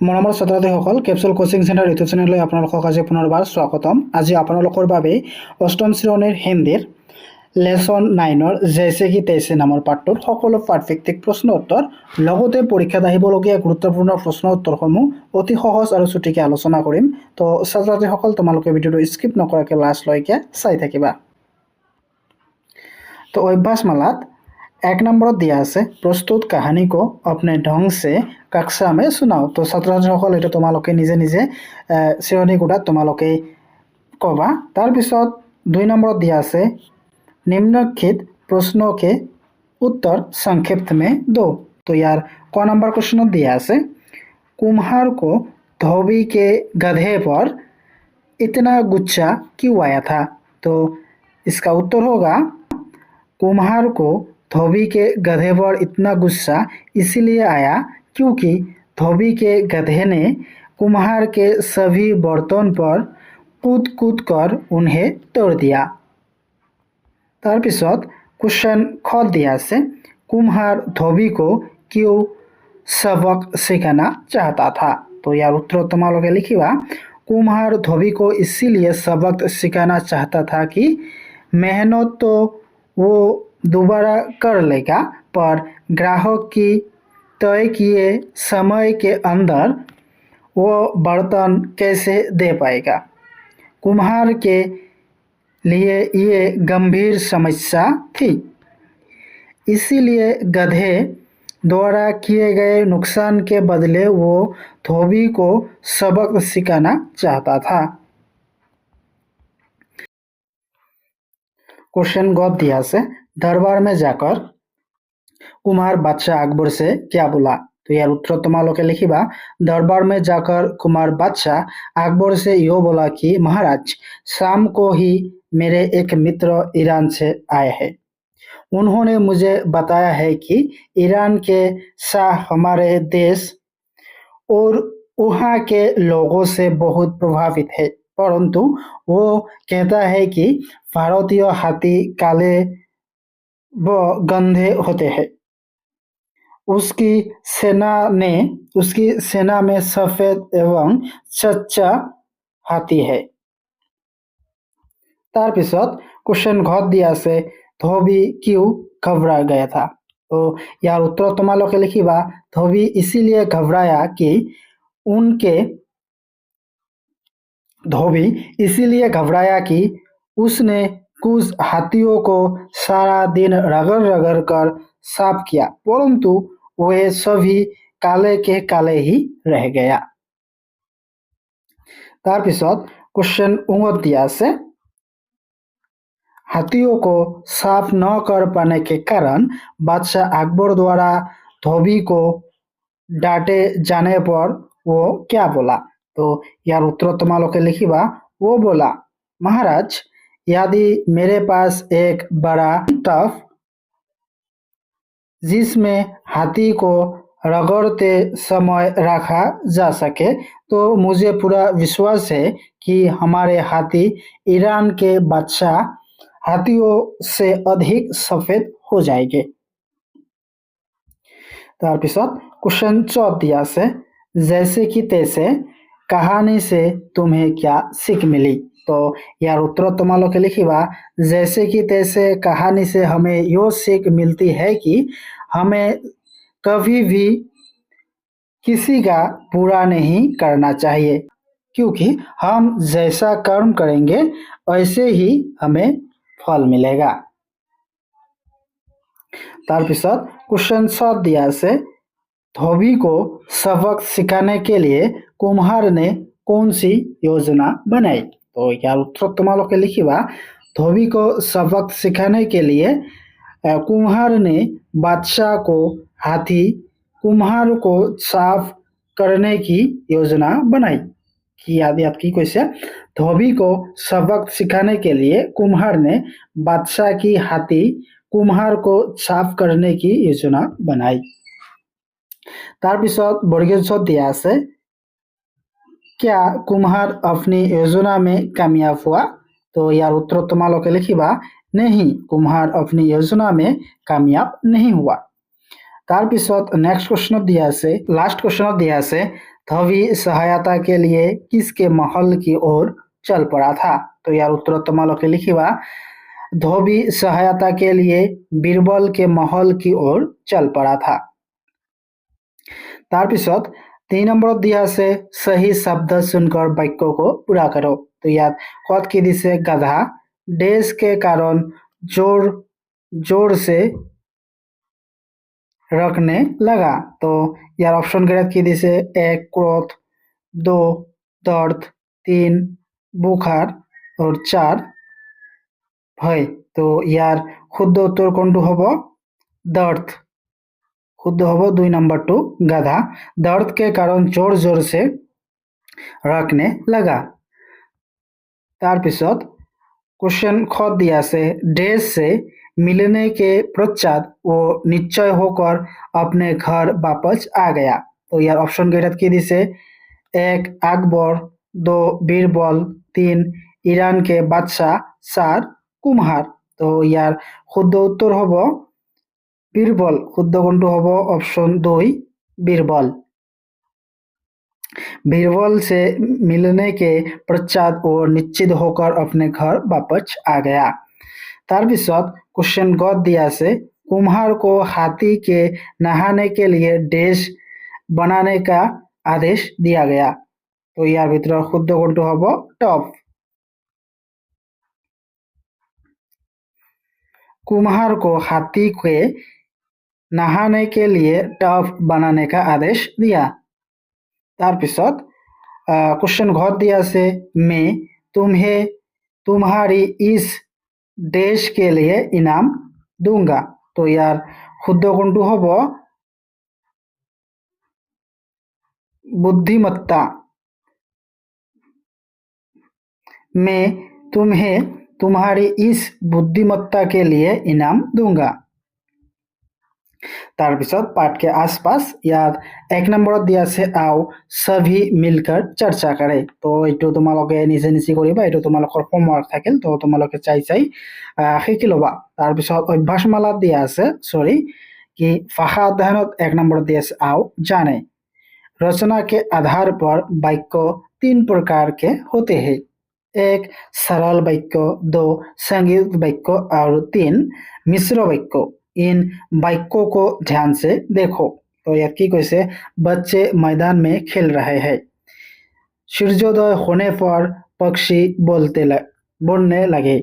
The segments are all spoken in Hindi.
মৰমৰ ছাত্ৰ-ছাত্ৰীসকল, কেপচুল কোচিং চেণ্টাৰ ইউটিউব চেনেললৈ আপোনালোকক আজি পুনৰবাৰ স্বাগতম। আজি আপোনালোকৰ বাবে অষ্টম শ্ৰেণীৰ হিন্দীৰ লেচন 9ৰ জৈছে কি তৈছে নামৰ পাঠটোৰ সকলো পাঠভিত্তিক প্ৰশ্ন উত্তৰ লগতে পৰীক্ষাত আহিবলগীয়া গুৰুত্বপূৰ্ণ প্ৰশ্ন উত্তৰসমূহ অতি সহজ আৰু চুটিকৈ আলোচনা কৰিম। তো ছাত্ৰ-ছাত্ৰীসকল, তোমালোকে ভিডিঅ'টো স্কিপ নকৰাকৈ লাষ্টলৈকে চাই থাকিবা। तो अभ्यासमालात 1 नंबर दिया আছে प्रस्तुत कहानी को अपने ढंग से कक्षा में सुनाओ। तो छात्र छात्रीসকল এটা তোমালোকে নিজে নিজে শ্ৰেণী কোঠাত তোমালোকে কবা। তাৰ পিছত 2 নম্বৰ दिया আছে निम्नलिखित प्रश्नों के उत्तर संक्षिप्त में दो। तो यार क नंबर क्वेश्चन दिया আছে कुम्हार को धोबी के गधे पर इतना गुस्सा क्यों आया था। तो इसका उत्तर होगा कुम्हार को धोबी के गधे पर इतना गुस्सा इसलिए आया क्योंकि धोबी के गधे ने कुम्हार के सभी बर्तन पर कूद कूद कर उन्हें तोड़ दिया। तार पिছত क्वेश्चन ख दिया से कुम्हार धोबी को क्यों सबक सिखाना चाहता था। तो यार उत्तर तुम्हारे लिखिबा कुम्हार धोबी को इसीलिए सबक सिखाना चाहता था कि मेहनत तो वो दोबारा कर लेगा, पर ग्राहक की तय किए समय के अंदर वो बर्तन कैसे दे पाएगा। कुम्हार के लिए ये गंभीर समस्या थी, इसीलिए गधे द्वारा किए गए नुकसान के बदले वो धोबी को सबक सिखाना चाहता था। क्वेश्चन ग दिया से दरबार में जाकर कुम्हार बादशाह अकबर से क्या बोला। तो यार उत्तर तुम्हारे लिखिबा दरबार में जाकर कुम्हार बादशाह अकबर से यो बोला कि महाराज, शाम को ही मेरे एक मित्र ईरान से आए हैं। उन्होंने मुझे बताया है कि ईरान के शाह हमारे देश और वहाँ के लोगों से बहुत प्रभावित है, परंतु वो कहता है कि भारतीय हाथी काले व गंधे होते हैं। उसकी सेना में सफेद एवं सच्चा हाथी है। तार पिছত क्वेश्चन घ दिया से धोबी क्यों घबरा गया था। तो यार उत्तर तुम्हारे लिखिबा धोबी इसीलिए घबराया कि उसने कुछ हाथियों को सारा दिन रगड़ रगड़ कर साफ किया, परंतु वे सभी काले के काले ही रह गया। तार पिছত क्वेश्चन उंगत दिया से हाथियों को साफ न कर पाने के कारण बादशाह अकबर द्वारा धोबी को डांटे जाने पर वो क्या बोला। तो यार उत्तर तुम्हारे लिखिबा वो बोला महाराज, यदि मेरे पास एक बड़ा टफ जिसमें हाथी को रगड़ते समय रखा जा सके तो मुझे पूरा विश्वास है कि हमारे हाथी ईरान के बादशाह हाथियों से अधिक सफेद हो जाएंगे। तार पिছত क्वेश्चन 14 दिया से जैसे कि तैसे कहानी से तुम्हें क्या सीख मिली। तो यार उत्तर तुम्हारे लिखिबा जैसे कि तैसे कहानी से हमें यो सीख मिलती है कि हमें कभी भी किसी का बुरा नहीं करना चाहिए, क्योंकि हम जैसा कर्म करेंगे ऐसे ही हमें फल मिलेगा। तार पिছত क्वेश्चन 7 दिया से धोबी को सबक सिखाने के लिए कुम्हार ने कौन सी योजना बनाई। तो यार उत्तर तुम्हारे लिखिबा धोबी को सबक सिखाने के लिए कुम्हार ने बादशाह को हाथी कुम्हार को साफ करने की योजना बनाई। कि याद की कैसे धोबी को सबक सिखाने के लिए कुम्हार ने बादशाह की हाथी कुम्हार को साफ करने की योजना बनाई। तार पिছত वर्गीय ज दिया से क्या कुम्हार अपनी योजना में कामयाब हुआ। तो यार उत्तर तुम्हारे लिखिबा नहीं, कुम्हार अपनी योजना में कामयाब नहीं हुआ। तार पिছত नेक्स्ट क्वेश्चन दिया से लास्ट क्वेश्चन दिया से धोबी सहायता के लिए किसके महल की ओर चल पड़ा था। तो यार उत्तर तुम्हारे लिखिबा धोबी सहायता के लिए बीरबल के महल की ओर चल पड़ा था। তাৰপিছত 3 নম্বৰত দিয়া আছে सही शब्द सुनकर वाक्य को पूरा करो। तो याद कत की दिसे गधा देश के कारण जोर जोर से रखने लगा। तो यार ऑप्शन गलत की दिसे 1 क्रोध, 2 दर्द, 3 बुखार और 4 भय। तो यार शुद्ध उत्तर कोनটো हबो दर्द। शुद्ध हबो 2 नंबर टू गधा दर्द के कारण जोर जोर से रखने लगा। তাৰপিছত क्वेश्चन ख दिया से देश से मिलने के पश्चात वो निश्चय होकर अपने घर वापस आ गया। तो यार ऑप्शन गलत की दिसे 1 अकबर, 2 बीरबल, 3 ईरान के बादशाह, 4 कुम्हार। तो यार शुद्ध उत्तर हबो बीरबल। शुद्ध कोनটো हबो ऑप्शन 2 बीरबल। बीरबल से मिलने के पश्चात वो निश्चित होकर अपने घर वापस आ गया। তাৰপিছত क्वेश्चन ग दिया से कुम्हार को हाथी के नहाने के लिए डैश बनाने का आदेश दिया गया। तो यार भीतर शुद्ध कोनটো हबो टप। कुम्हार को हाथी के नहाने के लिए टब बनाने का आदेश दिया। তাৰপিছত क्वेश्चन घ दिया से मैं तुम्हें तुम्हारी इस देश के लिए इनाम दूंगा। तो यार शुद्ध कोनটো हबो बुद्धिमत्ता। मैं तुम्हें तुम्हारी इस बुद्धिमत्ता के लिए इनाम दूंगा। তাৰপিছত पाठ के आसपास याद 1 নম্বৰত দিয়া আছে आओ सभी मिलकर चर्चा करे। तो এইটো তোমালোকে নিজে নিজে কৰিবা, এইটো তোমালোকৰ হোমৱৰ্ক থাকিল। তো তোমালোকে চাই শিকি ল'বা। তাৰপিছত অভ্যাসমালাত দিয়া আছে कि भाषा अध्ययनत 1 নম্বৰত দিয়া আছে आओ जाने। रचना के आधार पर वाक्य 3 प्रकार के होते हैं। 1 सरल वाक्य, 2 संयुक्त वाक्य और 3 मिश्र वाक्य। इन वाक्यों को ध्यान से देखो। तो यार की कैसे बच्चे मैदान में खेल रहे हैं। सूर्योदय होने पर पक्षी बोलने लगे।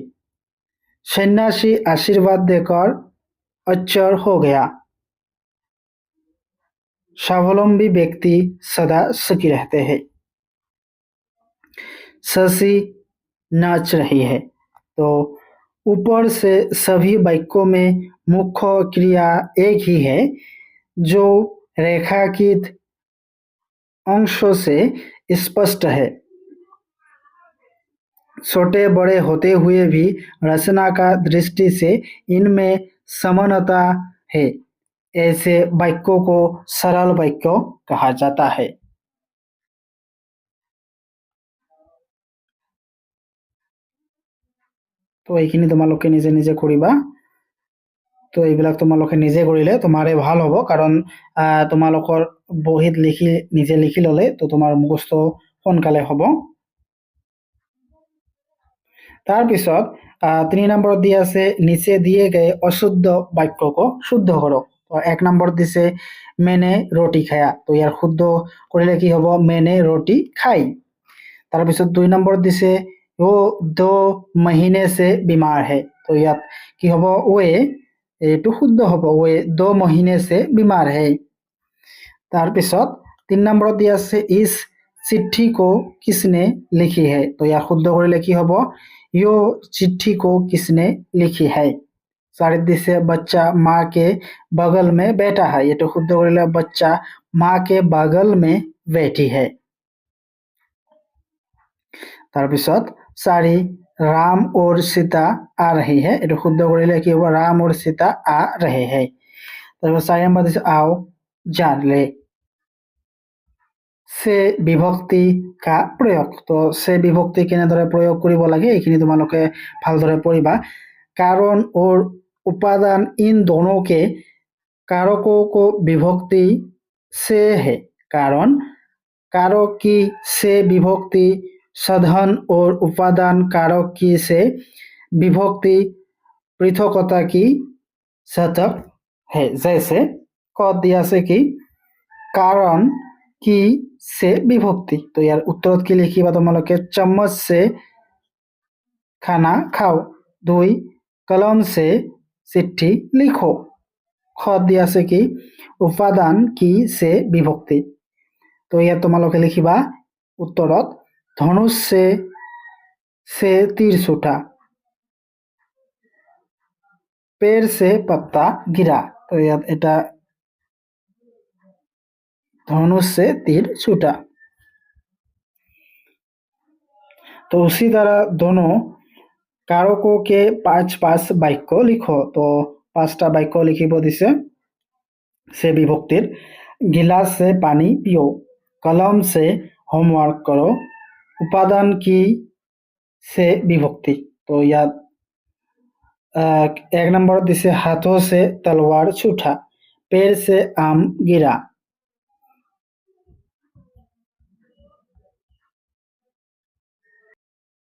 सन्यासी आशीर्वाद देकर अचर हो गया। स्वावलंबी व्यक्ति सदा सुखी रहते हैं। शशि नाच रही है। तो ऊपर से सभी वाक्यों में मुख्य क्रिया एक ही है जो रेखांकित अंशों से स्पष्ट है। छोटे बड़े होते हुए भी रचना का दृष्टि से इनमें समानता है। ऐसे वाक्यों को सरल वाक्य कहा जाता है। তো এইখিনি তোমালোকে নিজে নিজে কৰিবা। তো এইবিলাক তোমালোকে নিজে কৰিলে তোমাৰে ভাল হ'ব, কাৰণ তোমালোকৰ বহিত নিজে লিখি ল'লে তো তোমাৰ মুখস্থ সোনকালে হ'ব। তাৰপিছত 3 নম্বৰত দিয়া আছে নিচে दिए गए अशुद्ध वाक्य को शुद्ध करो। तो 1 নম্বৰত দিছে मैंने रोटी खाया। तो ইয়াৰ শুদ্ধ কৰিলে কি হ'ব मैंने रोटी खाई। তাৰপিছত 2 নম্বৰত দিছে वो 2 महीने से बीमार है। तो ইয়াত কি হ'ব ওয়ে, এইটো শুদ্ধ হ'ব ওয়ে 2 महीने से बीमार है। তাৰপিছত 3 নম্বৰত দিয়া আছে इस चिट्ठी को किसने लिखी है। तो ইয়াৰ শুদ্ধ কৰিলে কি হ'ব यो चिट्ठी को किसने लिखी है। 4 दिसे बच्चा माँ के बगल में बैठा है। ये तो शुद्ध करिले बच्चा माँ के बगल में बैठी है। তাৰপিছত 4 राम और सीता आ रही है। ये तो शुद्ध करिले कि होगा राम और सीता आ रहे हैं। তাৰপিছত 4 नंबर दिसे आओ जान ले। से विभक्ति का प्रयोग। तो से विभक्ति केनेदरे प्रयोग करिब लागे एखिनि तुमालोके भालदरे पढ़िबा। कारण और उपादान इन दोनों के कारकों को विभक्ति से है। कारण कारक की से विभक्ति, साधन और उपादान कारक की से विभक्ति, पृथकता की सतक है। जैसे क दिया से कि कारण की से विभक्ति, तो यार उत्तर की लिखिबा तुम्हारे चम्मच से खाना खाओ। 2 कलम से चिट्ठी लिखो। ख दिया से कि उपादान की से विभक्ति, तो ইয়াত তোমালোকে লিখিবা উত্তৰত ধনুষ से तीर छूटा, पेड़ से पत्ता गिरा, तो ইয়াত এটা धनुष से तीर छूटा। तो उसी तरह दोनों कारकों के 5 वाक्य लिखो। तो 5टा वाक्य लिखिब दिसे से विभक्तिर। गिलास से पानी पियो, कलम से होमवर्क करो, उपादान की से विभक्ति, तो याद 1 नंबर दिसे हाथों से तलवार छूटा, पेड़ से आम गिरा,